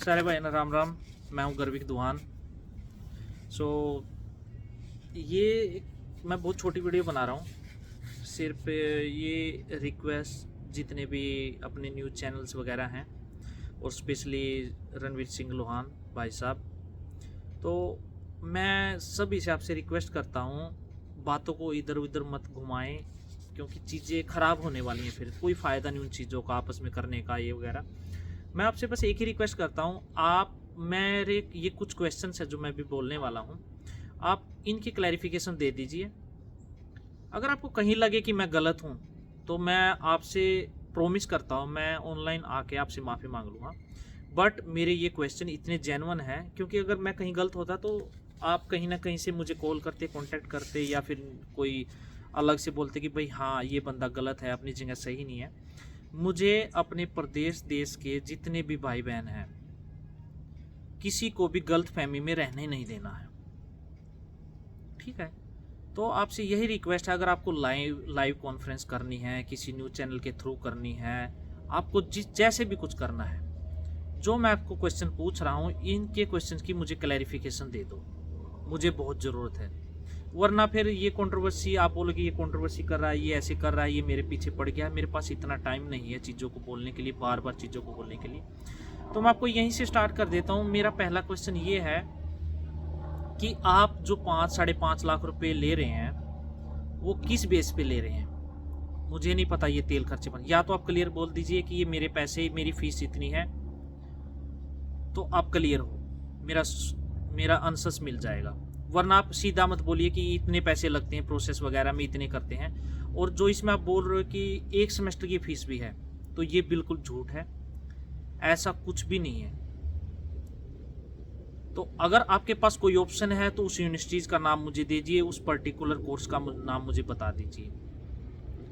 सारे भाई ना राम राम। मैं हूँ गर्विक दुहान। सो ये मैं बहुत छोटी वीडियो बना रहा हूँ। सिर्फ ये रिक्वेस्ट जितने भी अपने न्यूज़ चैनल्स वगैरह हैं और स्पेशली रणवीर सिंह लोहान भाई साहब, तो मैं सभी से आपसे रिक्वेस्ट करता हूँ, बातों को इधर उधर मत घुमाएं, क्योंकि चीज़ें ख़राब होने वाली हैं। फिर कोई फ़ायदा नहीं उन चीज़ों का आपस में करने का ये वगैरह। मैं आपसे बस एक ही रिक्वेस्ट करता हूँ, आप मेरे ये कुछ क्वेश्चंस है जो मैं भी बोलने वाला हूँ, आप इनकी क्लैरिफिकेशन दे दीजिए। अगर आपको कहीं लगे कि मैं गलत हूँ तो मैं आपसे प्रॉमिस करता हूँ, मैं ऑनलाइन आके आपसे माफ़ी मांग लूँगा। बट मेरे ये क्वेश्चन इतने जेन्युइन हैं, क्योंकि अगर मैं कहीं गलत होता तो आप कहीं ना कहीं से मुझे कॉल करते, कांटेक्ट करते, या फिर कोई अलग से बोलते कि भाई हाँ ये बंदा गलत है, अपनी जगह सही नहीं है। मुझे अपने प्रदेश देश के जितने भी भाई बहन हैं, किसी को भी गलत फहमी में रहने नहीं देना है, ठीक है। तो आपसे यही रिक्वेस्ट है, अगर आपको लाइव कॉन्फ्रेंस करनी है, किसी न्यूज़ चैनल के थ्रू करनी है, आपको जिस जैसे भी कुछ करना है, जो मैं आपको क्वेश्चन पूछ रहा हूँ इनके क्वेश्चन की मुझे क्लैरिफिकेशन दे दो, मुझे बहुत ज़रूरत है। वरना फिर ये कंट्रोवर्सी, आप बोलोगे ये कंट्रोवर्सी कर रहा है, ये ऐसे कर रहा है, ये मेरे पीछे पड़ गया है। मेरे पास इतना टाइम नहीं है चीज़ों को बोलने के लिए, बार बार चीज़ों को बोलने के लिए। तो मैं आपको यहीं से स्टार्ट कर देता हूँ। मेरा पहला क्वेश्चन ये है कि आप जो 5-5.5 लाख रुपए ले रहे हैं, वो किस बेस पे ले रहे हैं? मुझे नहीं पता ये तेल खर्चे बन, या तो आप क्लियर बोल दीजिए कि ये मेरे पैसे, मेरी फीस इतनी है, तो आप क्लियर हो, मेरा मेरा आंसर्स मिल जाएगा। वरना आप सीधा मत बोलिए कि इतने पैसे लगते हैं, प्रोसेस वगैरह में इतने करते हैं, और जो इसमें आप बोल रहे हो कि एक सेमेस्टर की फीस भी है, तो ये बिल्कुल झूठ है। ऐसा कुछ भी नहीं है। तो अगर आपके पास कोई ऑप्शन है तो उस यूनिवर्सिटीज़ का नाम मुझे दीजिए, उस पर्टिकुलर कोर्स का नाम मुझे बता दीजिए,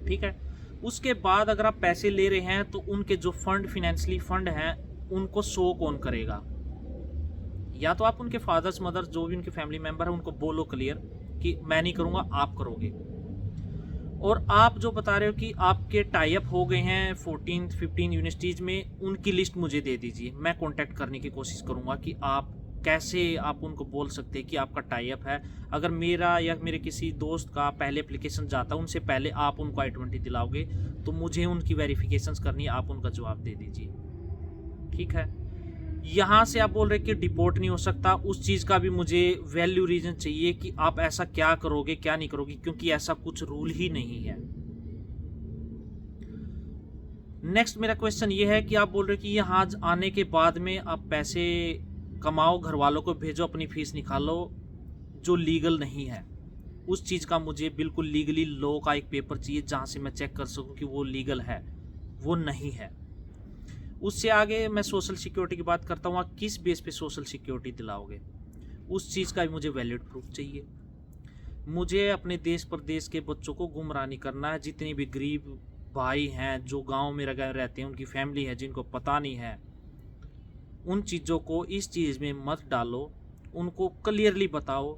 ठीक है। उसके बाद अगर आप पैसे ले रहे हैं तो उनके जो फंड, फिनेंशियली फंड हैं, उनको शो कौन करेगा? या तो आप उनके फादर्स मदर्स, जो भी उनके फैमिली मेंबर है, उनको बोलो क्लियर कि मैं नहीं करूँगा, आप करोगे। और आप जो बता रहे हो कि आपके टाई अप हो गए हैं 14-15 यूनिवर्सिटीज़ में, उनकी लिस्ट मुझे दे दीजिए। मैं कांटेक्ट करने की कोशिश करूँगा कि आप कैसे आप उनको बोल सकते हैं कि आपका टाई अप है। अगर मेरा या मेरे किसी दोस्त का पहले एप्लीकेशन जाता, उनसे पहले आप उनको I-20 दिलाओगे, तो मुझे उनकी वेरिफिकेशंस करनी है, आप उनका जवाब दे दीजिए, ठीक है। यहाँ से आप बोल रहे कि डिपोर्ट नहीं हो सकता, उस चीज़ का भी मुझे वैल्यू रीजन चाहिए कि आप ऐसा क्या करोगे, क्या नहीं करोगे, क्योंकि ऐसा कुछ रूल ही नहीं है। नेक्स्ट मेरा क्वेश्चन ये है कि आप बोल रहे कि यहाँ आने के बाद में आप पैसे कमाओ, घर वालों को भेजो, अपनी फीस निकालो, जो लीगल नहीं है। उस चीज़ का मुझे बिल्कुल लीगली लॉ का एक पेपर चाहिए जहाँ से मैं चेक कर सकूँ कि वो लीगल है, वो नहीं है। उससे आगे मैं सोशल सिक्योरिटी की बात करता हूँ, आप किस बेस पे सोशल सिक्योरिटी दिलाओगे, उस चीज़ का भी मुझे वैलिड प्रूफ चाहिए। मुझे अपने देश प्रदेश के बच्चों को गुमराह नहीं करना है। जितने भी गरीब भाई हैं जो गांव में रहते हैं, उनकी फैमिली है जिनको पता नहीं है, उन चीज़ों को इस चीज़ में मत डालो, उनको क्लियरली बताओ,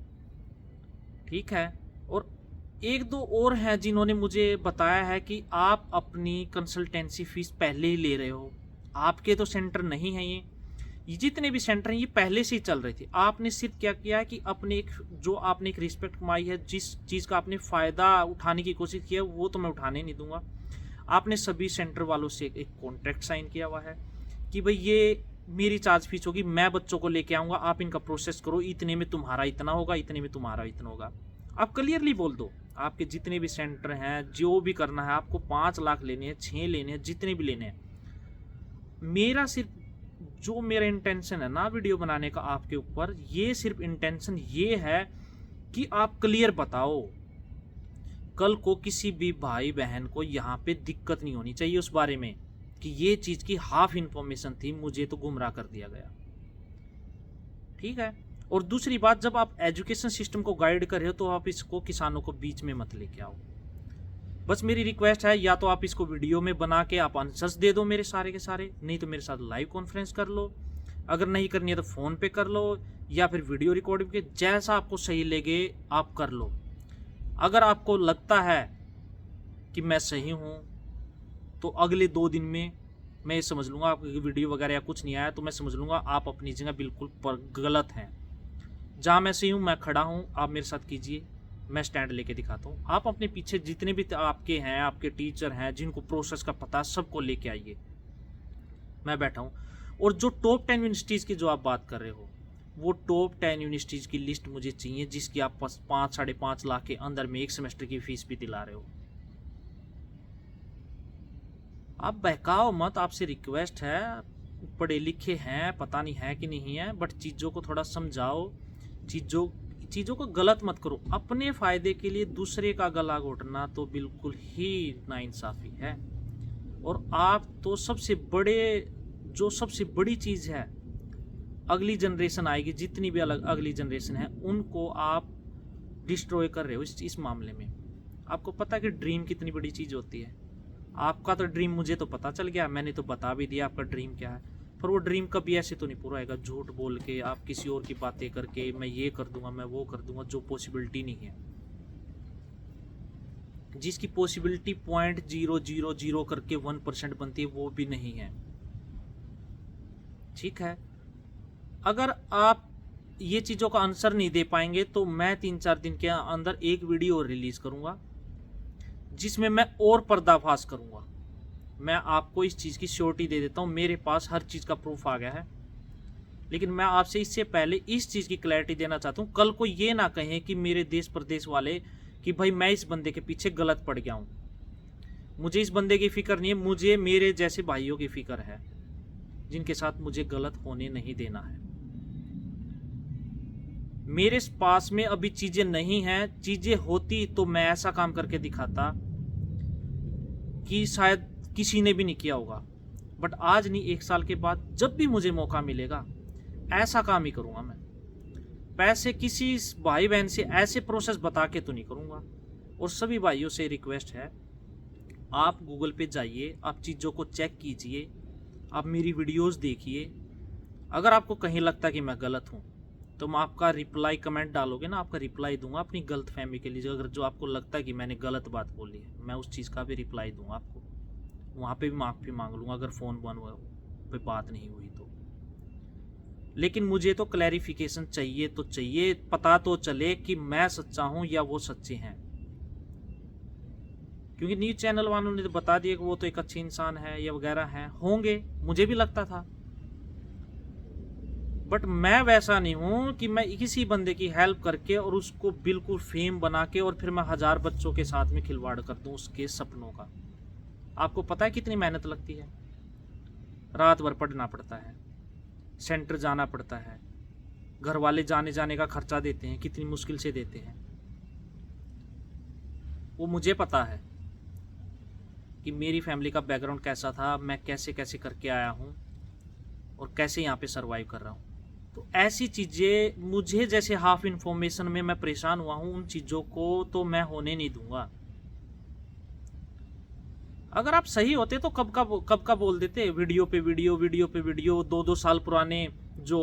ठीक है। और एक दो और हैं जिन्होंने मुझे बताया है कि आप अपनी कंसल्टेंसी फीस पहले ही ले रहे हो। आपके तो सेंटर नहीं है ये जितने भी सेंटर हैं ये पहले से ही चल रहे थे। आपने सिर्फ क्या किया है कि अपने एक, जो आपने एक रिस्पेक्ट कमाई है, जिस चीज़ का आपने फ़ायदा उठाने की कोशिश की है, वो तो मैं उठाने नहीं दूंगा। आपने सभी सेंटर वालों से एक कॉन्ट्रैक्ट साइन किया हुआ है कि भाई ये मेरी चार्ज फीस होगी, मैं बच्चों को लेके आऊँगा, आप इनका प्रोसेस करो, इतने में तुम्हारा इतना होगा, इतने में तुम्हारा इतना होगा। आप क्लियरली बोल दो, आपके जितने भी सेंटर हैं, जो भी करना है, आपको 5 लाख लेने हैं, 6 लेने हैं, जितने भी लेने हैं। मेरा सिर्फ जो मेरा इंटेंशन है ना वीडियो बनाने का आपके ऊपर, ये सिर्फ इंटेंशन ये है कि आप क्लियर बताओ। कल को किसी भी भाई बहन को यहाँ पे दिक्कत नहीं होनी चाहिए उस बारे में कि ये चीज़ की हाफ इंफॉर्मेशन थी, मुझे तो गुमराह कर दिया गया, ठीक है। और दूसरी बात, जब आप एजुकेशन सिस्टम को गाइड कर रहे हो तो आप इसको किसानों को बीच में मत लेके आओ। बस मेरी रिक्वेस्ट है, या तो आप इसको वीडियो में बना के आप आंसर्स दे दो मेरे सारे के सारे, नहीं तो मेरे साथ लाइव कॉन्फ्रेंस कर लो, अगर नहीं करनी है तो फ़ोन पे कर लो, या फिर वीडियो रिकॉर्डिंग के, जैसा आपको सही लगे आप कर लो। अगर आपको लगता है कि मैं सही हूँ तो अगले 2 दिन में मैं ये समझ लूँगा आपकी वीडियो वगैरह या कुछ नहीं आया तो मैं समझ लूँगा आप अपनी जगह बिल्कुल पर गलत हैं। जहाँ मैं सही हूँ मैं खड़ा हूँ, आप मेरे साथ कीजिए, मैं स्टैंड लेके दिखाता हूँ। आप अपने पीछे जितने भी आपके हैं, आपके टीचर हैं जिनको प्रोसेस का पता है, सबको लेके आइए, मैं बैठा हूँ। और जो टॉप 10 यूनिवर्सिटीज़ की जो आप बात कर रहे हो, वो टॉप 10 यूनिवर्सिटीज़ की लिस्ट मुझे चाहिए जिसकी आप 5-5.5 लाख के अंदर में एक सेमेस्टर की फीस भी दिला रहे हो। आप बहकाओ मत, आपसे रिक्वेस्ट है, पढ़े लिखे हैं, पता नहीं है कि नहीं है, बट चीज़ों को थोड़ा समझाओ, चीज़ों को गलत मत करो। अपने फ़ायदे के लिए दूसरे का गला घोटना तो बिल्कुल ही नाइंसाफ़ी है। और आप तो सबसे बड़ी चीज़ है, अगली जनरेशन आएगी, जितनी भी अगली जनरेशन है उनको आप डिस्ट्रॉय कर रहे हो इस मामले में। आपको पता है कि ड्रीम कितनी बड़ी चीज़ होती है। आपका तो ड्रीम मुझे तो पता चल गया, मैंने तो बता भी दिया आपका ड्रीम क्या है, पर वो ड्रीम कभी ऐसे तो नहीं पूरा होएगा झूठ बोल के, आप किसी और की बातें करके, मैं ये कर दूंगा, मैं वो कर दूंगा, जो पॉसिबिलिटी नहीं है। जिसकी पॉसिबिलिटी 0.000 करके 1% बनती है, वो भी नहीं है। ठीक है, अगर आप ये चीज़ों का आंसर नहीं दे पाएंगे तो मैं 3-4 दिन के अंदर एक वीडियो और रिलीज करूंगा जिसमें मैं और पर्दाफाश करूंगा। मैं आपको इस चीज़ की श्योरिटी दे देता हूँ, मेरे पास हर चीज़ का प्रूफ आ गया है। लेकिन मैं आपसे इससे पहले इस चीज़ की क्लैरिटी देना चाहता हूँ, कल को ये ना कहें कि मेरे देश प्रदेश वाले कि भाई मैं इस बंदे के पीछे गलत पड़ गया हूँ। मुझे इस बंदे की फिक्र नहीं है, मुझे मेरे जैसे भाइयों की फिक्र है जिनके साथ मुझे गलत होने नहीं देना है। मेरे पास में अभी चीज़ें नहीं हैं, चीज़ें होती तो मैं ऐसा काम करके दिखाता कि शायद किसी ने भी नहीं किया होगा। बट आज नहीं, 1 साल के बाद जब भी मुझे मौका मिलेगा ऐसा काम ही करूँगा मैं। पैसे किसी भाई बहन से ऐसे प्रोसेस बता के तो नहीं करूँगा। और सभी भाइयों से रिक्वेस्ट है, आप गूगल पे जाइए, आप चीज़ों को चेक कीजिए, आप मेरी वीडियोस देखिए। अगर आपको कहीं लगता है कि मैं गलत हूँ तो मैं आपका रिप्लाई, कमेंट डालोगे ना, आपका रिप्लाई दूंगा अपनी गलत फहमी के लिए। अगर जो आपको लगता है कि मैंने गलत बात बोली है, मैं उस चीज़ का भी रिप्लाई दूंगा आपको, वहाँ पे भी माफ़ी मांग लूँगा अगर फ़ोन पे बात नहीं हुई तो। लेकिन मुझे तो क्लैरिफिकेशन चाहिए, तो चाहिए, पता तो चले कि मैं सच्चा हूँ या वो सच्चे हैं। क्योंकि न्यूज़ चैनल वालों ने तो बता दिया कि वो तो एक अच्छे इंसान है या वगैरह हैं, होंगे, मुझे भी लगता था। बट मैं वैसा नहीं हूँ कि मैं किसी बंदे की हेल्प करके और उसको बिल्कुल फेम बना के और फिर मैं 1000 बच्चों के साथ में खिलवाड़ कर दूँ उसके सपनों का। आपको पता है कितनी मेहनत लगती है, रात भर पढ़ना पड़ता है, सेंटर जाना पड़ता है, घर वाले जाने का खर्चा देते हैं, कितनी मुश्किल से देते हैं। वो मुझे पता है कि मेरी फैमिली का बैकग्राउंड कैसा था, मैं कैसे कैसे करके आया हूँ और कैसे यहाँ पे सरवाइव कर रहा हूँ। तो ऐसी चीज़ें, मुझे जैसे हाफ इन्फॉर्मेशन में मैं परेशान हुआ हूँ, उन चीज़ों को तो मैं होने नहीं दूंगा। अगर आप सही होते तो कब का बोल देते, वीडियो पे वीडियो 2-2 साल पुराने जो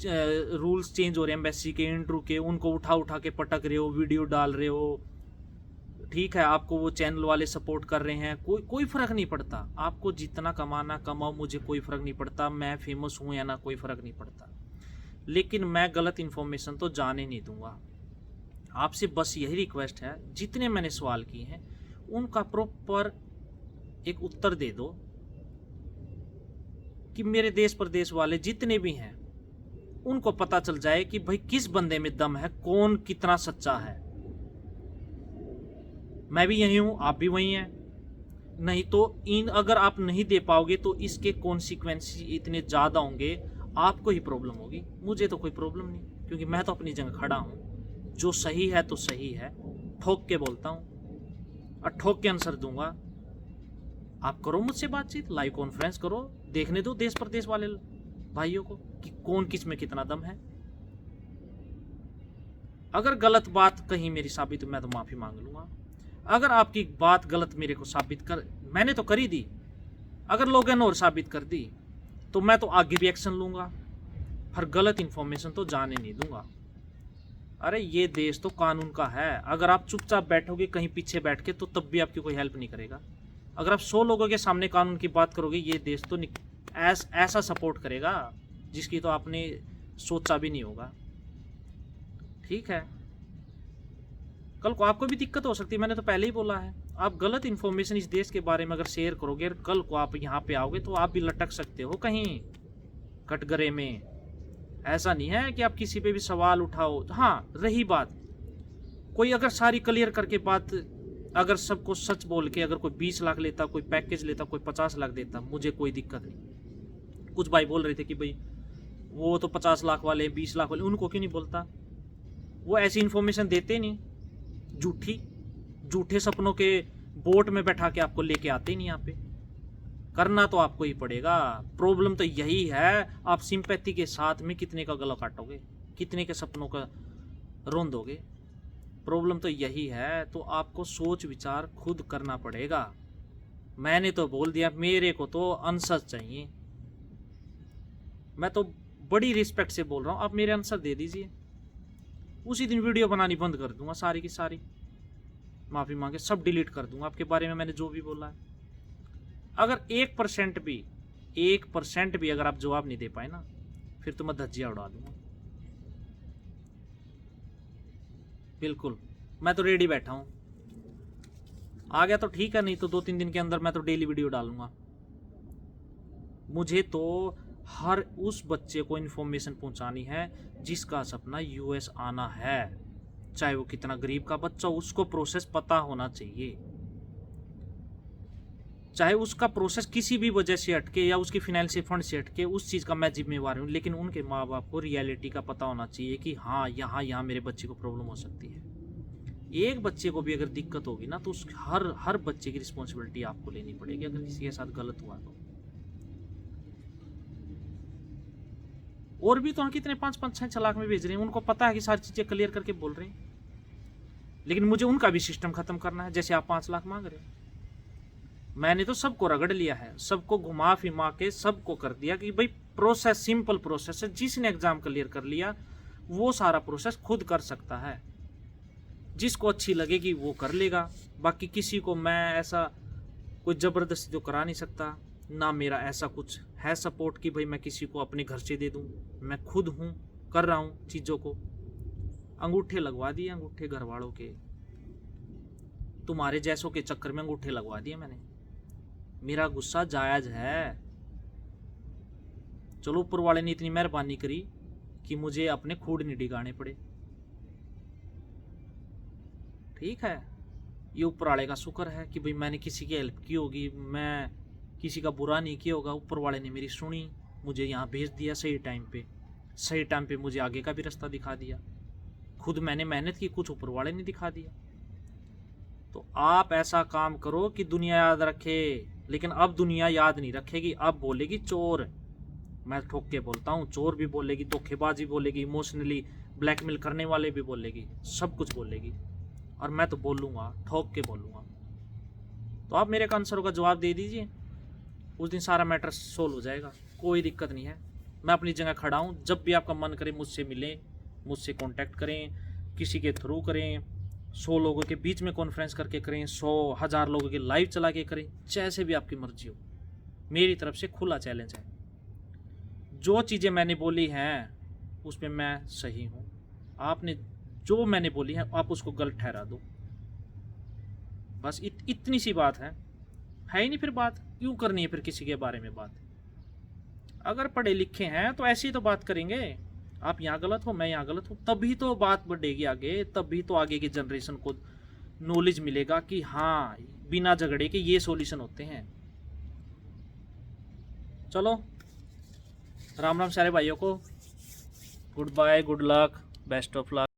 रूल्स चेंज हो रहे हैं एम्बेसी के, इंटरव्यू के, उनको उठा के पटक रहे हो, वीडियो डाल रहे हो। ठीक है, आपको वो चैनल वाले सपोर्ट कर रहे हैं, कोई फ़र्क नहीं पड़ता। आपको जितना कमाना कमाओ, मुझे कोई फ़र्क नहीं पड़ता, मैं फेमस हूँ या ना, कोई फ़र्क नहीं पड़ता। लेकिन मैं गलत इन्फॉर्मेशन तो जाने नहीं दूंगा। आपसे बस यही रिक्वेस्ट है, जितने मैंने सवाल किए हैं उनका प्रॉपर एक उत्तर दे दो कि मेरे देश प्रदेश वाले जितने भी हैं उनको पता चल जाए कि भाई किस बंदे में दम है, कौन कितना सच्चा है। मैं भी यही हूँ, आप भी वही हैं। नहीं तो अगर आप नहीं दे पाओगे तो इसके कॉन्सिक्वेंस इतने ज़्यादा होंगे, आपको ही प्रॉब्लम होगी, मुझे तो कोई प्रॉब्लम नहीं, क्योंकि मैं तो अपनी जगह खड़ा हूँ। जो सही है तो सही है, ठोक के बोलता हूँ और ठोक के आंसर दूंगा। आप करो मुझसे बातचीत, लाइव कॉन्फ्रेंस करो, देखने दो देश प्रदेश वाले भाइयों को कि कौन किस में कितना दम है। अगर गलत बात कहीं मेरी साबित, मैं तो माफ़ी मांग लूँगा। अगर आपकी बात गलत मेरे को साबित कर, मैंने तो करी दी, अगर लोगों ने और साबित कर दी तो मैं तो आगे भी एक्शन लूँगा, पर गलत इन्फॉर्मेशन तो जाने नहीं दूंगा। अरे ये देश तो कानून का है, अगर आप चुपचाप बैठोगे कहीं पीछे बैठ के तो तब भी आपकी कोई हेल्प नहीं करेगा। अगर आप 100 लोगों के सामने कानून की बात करोगे, ये देश तो ऐसा सपोर्ट करेगा जिसकी तो आपने सोचा भी नहीं होगा। ठीक है, कल को आपको भी दिक्कत हो सकती है, मैंने तो पहले ही बोला है। आप गलत इन्फॉर्मेशन इस देश के बारे में अगर शेयर करोगे और कल को आप यहाँ पे आओगे तो आप भी लटक सकते हो कहीं कटघरे में। ऐसा नहीं है कि आप किसी पे भी सवाल उठाओ। हाँ, रही बात, कोई अगर सारी क्लियर करके बात, अगर सबको सच बोल के अगर कोई 20 लाख लेता, कोई पैकेज लेता, कोई 50 लाख देता, मुझे कोई दिक्कत नहीं। कुछ भाई बोल रहे थे कि भाई वो तो 50 लाख वाले, 20 लाख वाले, उनको क्यों नहीं बोलता? वो ऐसी इन्फॉर्मेशन देते नहीं, झूठे सपनों के बोट में बैठा के आपको लेके आते ही नहीं। यहाँ पे करना तो आपको ही पड़ेगा। प्रॉब्लम तो यही है, आप सिंपैथी के साथ में कितने का गला काटोगे, कितने के सपनों का रोंदोगे। प्रॉब्लम तो यही है, तो आपको सोच विचार खुद करना पड़ेगा। मैंने तो बोल दिया, मेरे को तो आंसर चाहिए। मैं तो बड़ी रिस्पेक्ट से बोल रहा हूँ, आप मेरे आंसर दे दीजिए। उसी दिन वीडियो बनानी बंद कर दूंगा, सारी की सारी माफी मांगे सब डिलीट कर दूंगा आपके बारे में मैंने जो भी बोला है। अगर 1% भी अगर आप जवाब नहीं दे पाए ना, फिर तो मैं धज्जियां उड़ा दूंगा। बिल्कुल, मैं तो रेडी बैठा हूं। आ गया तो ठीक है, नहीं तो 2-3 दिन के अंदर मैं तो डेली वीडियो डालूंगा। मुझे तो हर उस बच्चे को इन्फॉर्मेशन पहुंचानी है जिसका सपना यूएस आना है, चाहे वो कितना गरीब का बच्चा, उसको प्रोसेस पता होना चाहिए। चाहे उसका प्रोसेस किसी भी वजह से अटके या उसकी फाइनेंशियल फंड से अटके, उस चीज़ का मैं जिम्मेवार हूँ, लेकिन उनके माँ बाप को रियलिटी का पता होना चाहिए कि हाँ यहाँ मेरे बच्चे को प्रॉब्लम हो सकती है। एक बच्चे को भी अगर दिक्कत होगी ना, तो उस हर बच्चे की रिस्पॉन्सिबिलिटी आपको लेनी पड़ेगी अगर किसी के साथ गलत हुआ तो। और भी तो हम कितने 5-5-6 लाख में भेज रहे हैं, उनको पता है कि सारी चीज़ें क्लियर करके बोल रहे हैं, लेकिन मुझे उनका भी सिस्टम खत्म करना है। जैसे आप 5 लाख मांग रहे हैं, मैंने तो सबको रगड़ लिया है, सबको घुमा फिमा के सबको कर दिया कि भाई प्रोसेस सिंपल प्रोसेस है। जिसने एग्जाम क्लियर कर लिया वो सारा प्रोसेस खुद कर सकता है, जिसको अच्छी लगेगी वो कर लेगा। बाकी किसी को मैं ऐसा कोई ज़बरदस्ती तो करा नहीं सकता, ना मेरा ऐसा कुछ है सपोर्ट कि भाई मैं किसी को अपने घर से दे दूं। मैं खुद हूँ, कर रहा हूँ चीज़ों को। अंगूठे लगवा दिए, अंगूठे घर वालों के, तुम्हारे जैसों के चक्कर में अंगूठे लगवा दिए मैंने। मेरा गुस्सा जायज है। चलो, ऊपर वाले ने इतनी मेहरबानी करी कि मुझे अपने खूड नहीं डिगाने पड़े। ठीक है, ये ऊपर वाले का शुक्र है कि भाई मैंने किसी की हेल्प की होगी, मैं किसी का बुरा नहीं किया होगा। ऊपर वाले ने मेरी सुनी, मुझे यहाँ भेज दिया सही टाइम पे मुझे आगे का भी रास्ता दिखा दिया। खुद मैंने मेहनत की, कुछ ऊपर वाले ने दिखा दिया। तो आप ऐसा काम करो कि दुनिया याद रखे, लेकिन अब दुनिया याद नहीं रखेगी, अब बोलेगी चोर। मैं ठोक के बोलता हूँ, चोर भी बोलेगी, धोखेबाज भी बोलेगी, इमोशनली ब्लैकमेल करने वाले भी बोलेगी, सब कुछ बोलेगी। और मैं तो बोलूँगा, ठोक के बोलूँगा। तो आप मेरे आंसरों का जवाब दे दीजिए, उस दिन सारा मैटर सोल्व हो जाएगा, कोई दिक्कत नहीं है। मैं अपनी जगह खड़ा हूँ। जब भी आपका मन करे मुझसे मिलें, मुझसे कांटेक्ट करें, किसी के थ्रू करें, 100 लोगों के बीच में कॉन्फ्रेंस करके करें, 100,000 लोगों के लाइव चला के करें, जैसे भी आपकी मर्जी हो। मेरी तरफ से खुला चैलेंज है। जो चीज़ें मैंने बोली हैं उसमें मैं सही हूँ, आपने जो मैंने बोली है आप उसको गलत ठहरा दो। बस इतनी सी बात है ही नहीं। फिर बात क्यों करनी है फिर किसी के बारे में बात? अगर पढ़े लिखे हैं तो ऐसी तो बात करेंगे। आप यहाँ गलत हो, मैं यहाँ गलत हूँ, तभी तो बात बढ़ेगी आगे, तभी तो आगे की जनरेशन को नॉलेज मिलेगा कि हाँ, बिना झगड़े के ये सॉल्यूशन होते हैं। चलो, राम राम सारे भाइयों को, good bye, good luck, best of luck.